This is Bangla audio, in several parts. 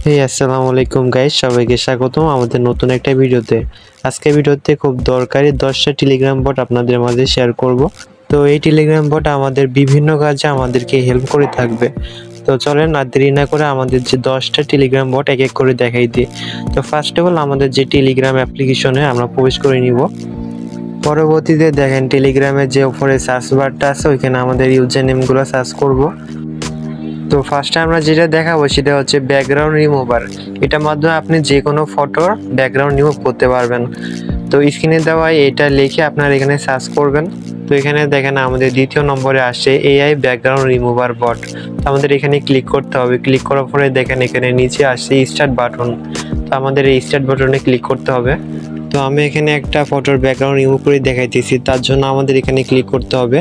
আসসালামু আলাইকুম গাইস, সবাইকে স্বাগতম আমাদের নতুন একটা ভিডিওতে। আজকে ভিডিওতে খুব দরকারি 10টা টেলিগ্রাম বট আপনাদের মাঝে শেয়ার করব। তো এই টেলিগ্রাম বট আমাদের বিভিন্ন কাজে আমাদেরকে হেল্প করে থাকবে। তো চলেন আর দেরি না করে আমাদের যে 10টা টেলিগ্রাম বট এক এক করে দেখাই দিই। তো ফার্স্ট অফ অল আমাদের যে টেলিগ্রাম অ্যাপ্লিকেশনে আমরা প্রবেশ করে নিব। পরবর্তীতে দেখেন টেলিগ্রামের যে উপরে সার্চ বারটা আছে ওইখানে আমাদের ইউজার নেমগুলো সার্চ করব। তো ফার্স্টে আমরা যেটা দেখাবো সেটা হচ্ছে ব্যাকগ্রাউন্ড রিমুভার। এটার মাধ্যমে আপনি যে কোনো ফটোর ব্যাকগ্রাউন্ড রিমুভ করতে পারবেন। তো স্ক্রিনে দেওয়া এটা লিখে আপনারা এখানে সার্চ করবেন। তো এখানে দেখেন আমাদের দ্বিতীয় নম্বরে আসে এআই ব্যাকগ্রাউন্ড রিমুভার বট। তো আমাদের এখানে ক্লিক করতে হবে। ক্লিক করার পরে দেখেন এখানে নিচে আসছে স্টার্ট বাটন। তো আমাদের এই স্টার্ট বাটনে ক্লিক করতে হবে। তো আমি এখানে একটা ফটোর ব্যাকগ্রাউন্ড রিমুভ করে দেখাইতেছি, তার জন্য আমাদের এখানে ক্লিক করতে হবে।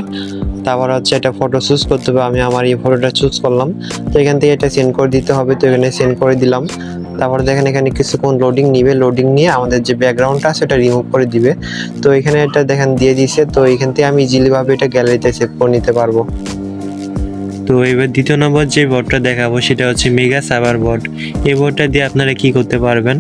তারপর হচ্ছে একটা ফটো চুজ করতে হবে। আমি আমার এই ফটোটা চুজ করলাম। তো এখান থেকে এটা সেন্ড করে দিতে হবে। তো এখানে সেন্ড করে দিলাম। তারপর দেখেন এখানে কিছুক্ষণ লোডিং নিবে। লোডিং নিয়ে আমাদের যে ব্যাকগ্রাউন্ডটা আছে সেটা রিমুভ করে দিবে। তো এখানে এটা দেখেন দিয়ে দিছে। তো এখান থেকে আমি ইজিলি ভাবে এটা গ্যালারিতে সেভ করে নিতে পারবো। তো এবার দ্বিতীয় নম্বর যে বটটা দেখাবো সেটা হচ্ছে মেগা সার্ভার বট। এই বটটা দিয়ে আপনারা কি করতে পারবেন,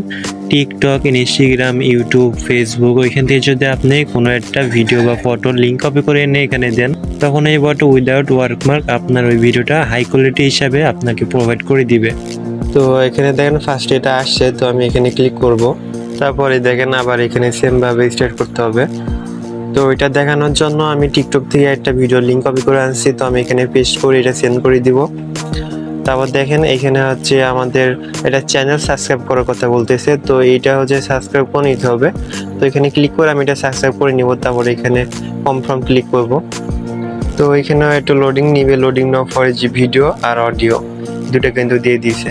টিকটক, ইনস্টাগ্রাম, ইউটিউব, ফেসবুক ওইখান থেকে যদি আপনি কোনো একটা ভিডিও বা ফটো লিঙ্ক কপি করে এনে এখানে দেন, তখন এই বট উইদাউট ওয়ার্কমার্ক আপনার ওই ভিডিওটা হাই কোয়ালিটি হিসাবে আপনাকে প্রোভাইড করে দিবে। তো এখানে দেখেন ফার্স্ট এটা আসছে। তো আমি এখানে ক্লিক করব। তারপরে দেখেন আবার এখানে সেম ভাবে স্টার্ট করতে হবে। তো এটা দেখানোর জন্য আমি টিকটক থেকে একটা ভিডিও লিঙ্ক কপি করে আনছি। তো আমি এখানে পেস্ট করে এটা সেন্ড করে দিব। তারপর দেখেন এখানে হচ্ছে আমাদের এটা চ্যানেল সাবস্ক্রাইব করার কথা বলতেছে। তো এইটা হচ্ছে সাবস্ক্রাইব করে নিতে হবে। তো এখানে ক্লিক করে আমি এটা সাবস্ক্রাইব করে নিব। তারপরে এখানে কনফার্ম ক্লিক করব। তো এখানে একটু লোডিং নিবে। লোডিং নেওয়ার পরে যে ভিডিও আর অডিও দুটো কিন্তু দিয়ে দিয়েছে।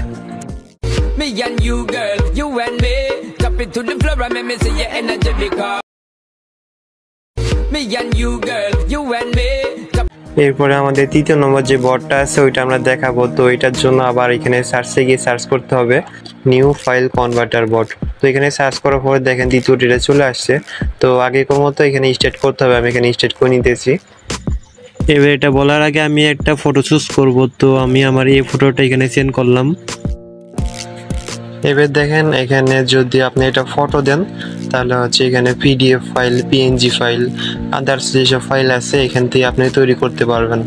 Me and you, girl, you and me. Drop it to the floor and make me see your energy because. Me and you, girl, you and me. এরপরে আমাদের তৃতীয় নম্বর যে বটটা আছে ওইটা আমরা দেখাবো। তো এটার জন্য আবার এখানে সার্চে গিয়ে সার্চ করতে হবে নিউ ফাইল কনভার্টার বট। তো এখানে সার্চ করার পরে দেখেন দ্বিতীয়টা চলে আসছে। তো আগের মতো এখানে স্টার্ট করতে হবে। আমি এখানে স্টার্ট করে নিতেছি। এবার এটা বলার আগে আমি একটা ফটো চুজ করব। তো আমি আমার এই ফটোটা এখানে সেন্ড করলাম। এবার দেখেন এখানে যদি আপনি এটা ফটো দেন তাহলে হচ্ছে এখানে PDF file, PNG file, others যেসব ফাইল আছে এখান থেকে আপনি তৈরি করতে পারবেন।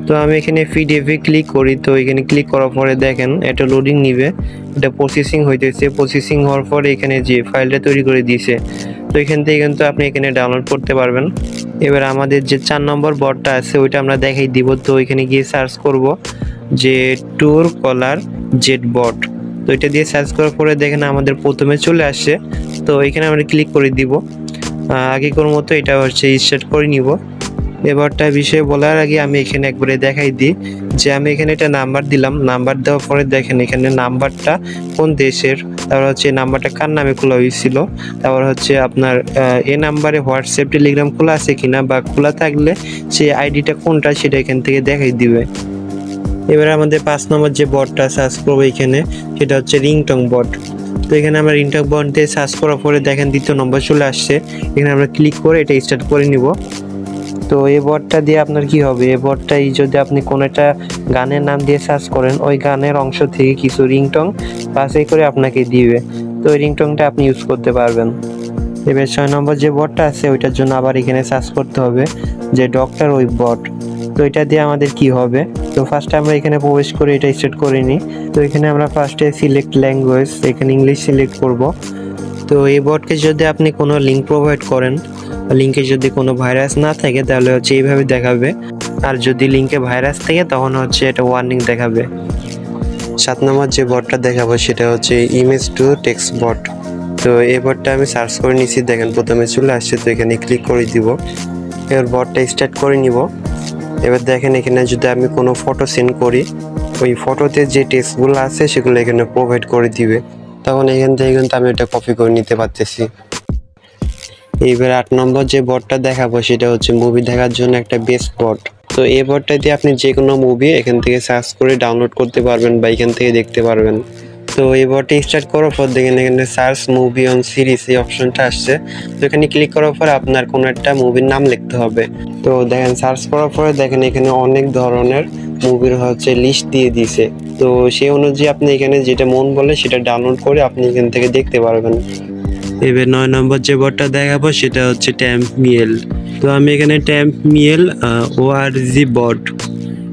তো আমি এখানে পিডিএফে ক্লিক করি। তো এখানে ক্লিক করার পরে দেখেন এটা লোডিং নিবে। এটা প্রসেসিং হইতেছে। প্রসেসিং হওয়ার পরে এখানে যে ফাইলটা তৈরি করে দিয়েছে, তো এখান থেকে কিন্তু আপনি এখানে ডাউনলোড করতে পারবেন। এবার আমাদের যে 4 নম্বর বটটা আছে ওইটা আমরা দেখাই দিব। তো এখানে গিয়ে সার্চ করব যে ট্রু কলার জেট বট। তো এটা দিয়ে সার্চ করার পরে দেখেন আমাদের প্রথমে চলে আসছে। তো এখানে আমরা ক্লিক করে দিব। আগেকার মতো এটা হচ্ছে স্টার্ট করে নিব। এবারটা বিষয়ে বলার আগে আমি এখানে একবারে দেখাই দিই যে আমি এখানে একটা নাম্বার দিলাম। নাম্বার দেওয়ার পরে দেখেন এখানে নাম্বারটা কোন দেশের, তারপর হচ্ছে নাম্বারটা কার নামে খোলা হয়েছিল, তারপর হচ্ছে আপনার এই নাম্বারে হোয়াটসঅ্যাপ, টেলিগ্রাম খোলা আছে কিনা, বা খোলা থাকলে সেই আইডিটা কোনটা সেটা এখান থেকে দেখাই দিবে। এবারে আমাদের 5 নম্বর যে বটটা সার্চ করবো এখানে সেটা হচ্ছে রিংটং বট। তো এখানে আমরা রিংটং বট দিয়ে সার্চ করার পরে দেখেন দ্বিতীয় নম্বর চলে আসছে। এখানে আমরা ক্লিক করে এটা স্টার্ট করে নিব। তো এই বটটা দিয়ে আপনার কি হবে, এই বটটাই যদি আপনি কোনো একটা গানের নাম দিয়ে সার্চ করেন ওই গানের অংশ থেকে কিছু রিংটং বাছাই করে আপনাকে দিবে। তো ওই রিংটংটা আপনি ইউজ করতে পারবেন। এবার 6 নম্বর যে বটটা আছে ওইটার জন্য আবার এখানে সার্চ করতে হবে যে ডক্টর ওই বট। তো এটা দিয়ে আমাদের কি হবে, তো ফার্স্টে আমরা এখানে প্রবেশ করে এটা স্টার্ট করে নিই। তো এখানে আমরা ফার্স্টে সিলেক্ট ল্যাঙ্গুয়েজ, এখানে ইংলিশ সিলেক্ট করব। তো এই বটকে যদি আপনি কোনো লিঙ্ক প্রোভাইড করেন, লিঙ্কে যদি কোনো ভাইরাস না থাকে তাহলে হচ্ছে এইভাবে দেখাবে, আর যদি লিঙ্কে ভাইরাস থাকে তখন হচ্ছে এটা ওয়ার্নিং দেখাবে। 7 নম্বর যে বটটা দেখাবো সেটা হচ্ছে ইমেজ টু টেক্সট বট। তো এই বটটা আমি সার্চ করে নিয়েছি। দেখেন প্রথমে চলে আসছে। তো এখানে ক্লিক করে দিব। এবার বটটা স্টার্ট করে নিব। এবার দেখেন এখানে যদি আমি কোনো ফটো সেন্ড করি ওই ফটোতে যে টেক্সটগুলো আছে সেগুলো এখানে প্রোভাইড করে দিবে। তখন এখান থেকে কিন্তু আমি এটা কপি করে নিতে পারতেছি। এইবার 8 নম্বর যে বটটা দেখাবো সেটা হচ্ছে মুভি দেখার জন্য একটা বেস্ট বট। তো এই বটটা দিয়ে আপনি যে কোনো মুভি এখান থেকে সার্চ করে ডাউনলোড করতে পারবেন বা এখান থেকে দেখতে পারবেন। তো এই বটে স্টার্ট করার পর দেখেন এখানে সার্চ মুভি অন সিরিজ এই অপশনটা আসছে। তো এখানে ক্লিক করার পর আপনার কোনো একটা মুভির নাম লিখতে হবে। তো দেখেন সার্চ করার পরে দেখেন এখানে অনেক ধরনের মুভির হচ্ছে লিস্ট দিয়ে দিছে। তো সেই অনুযায়ী আপনি এখানে যেটা মন বলে সেটা ডাউনলোড করে আপনি এখান থেকে দেখতে পারবেন। এবার 9 নম্বর যে বটটা দেখাবো সেটা হচ্ছে ট্যাম্প মিএল। তো আমি এখানে ট্যাম্প মিএল ORG বট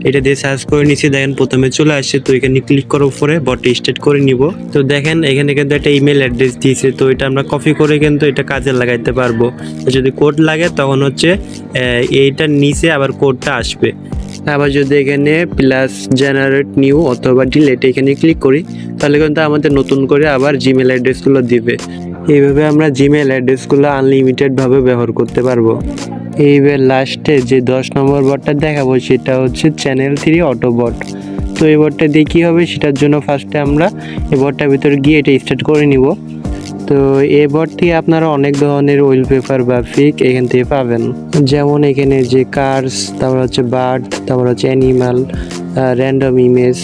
এটা দিয়ে সার্চ করে নিচ্ছি, দেখেন প্রথমে চলে আসছে। তো এখানে ক্লিক করার পরে বটটা স্টার্ট করে নিব। তো দেখেন এখানে কিন্তু একটা ইমেল অ্যাড্রেস দিয়েছে, তো এটা আমরা কপি করে কিন্তু এটা কাজে লাগাইতে পারবো। যদি কোড লাগে তখন হচ্ছে এইটার নিচে আবার কোডটা আসবে। আবার যদি এখানে প্লাস জেনারেট নিউ অথবা ডিলেট এখানে ক্লিক করি তাহলে কিন্তু আমাদের নতুন করে আবার জিমেল অ্যাড্রেসগুলো দিবে। এইভাবে আমরা জিমেল অ্যাড্রেসগুলো আনলিমিটেডভাবে ব্যবহার করতে পারবো। এইবার লাস্টে যে 10 নম্বর বটটা দেখাবো সেটা হচ্ছে চ্যানেল 3 অটো বট। তো এই বটটা দিয়ে কী হবে সেটার জন্য ফার্স্টে আমরা এই বটটার ভিতরে গিয়ে এটা স্টার্ট করে নিব। তো এই বট থেকে আপনারা অনেক ধরনের ওয়ালপেপার বা পিক এখান থেকে পাবেন, যেমন এখানে যে কার্স, তারপর হচ্ছে বার্ড, তারপর হচ্ছে animal, random image,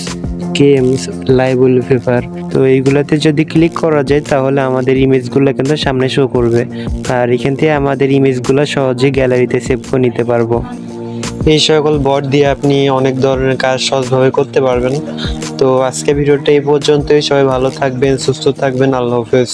games, live wallpaper. তো এইগুলোতে যদি ক্লিক করা যায় তাহলে আমাদের ইমেজগুলো কিন্তু সামনে শো করবে, আর এখান থেকে আমাদের ইমেজগুলো সহজে গ্যালারিতে সেভ করে নিতে পারবো। এই সকল বট দিয়ে আপনি অনেক ধরনের কাজ সহজভাবে করতে পারবেন। তো আজকে ভিডিওটা এই পর্যন্তই। সবাই ভালো থাকবেন, সুস্থ থাকবেন। আল্লাহ হাফেজ।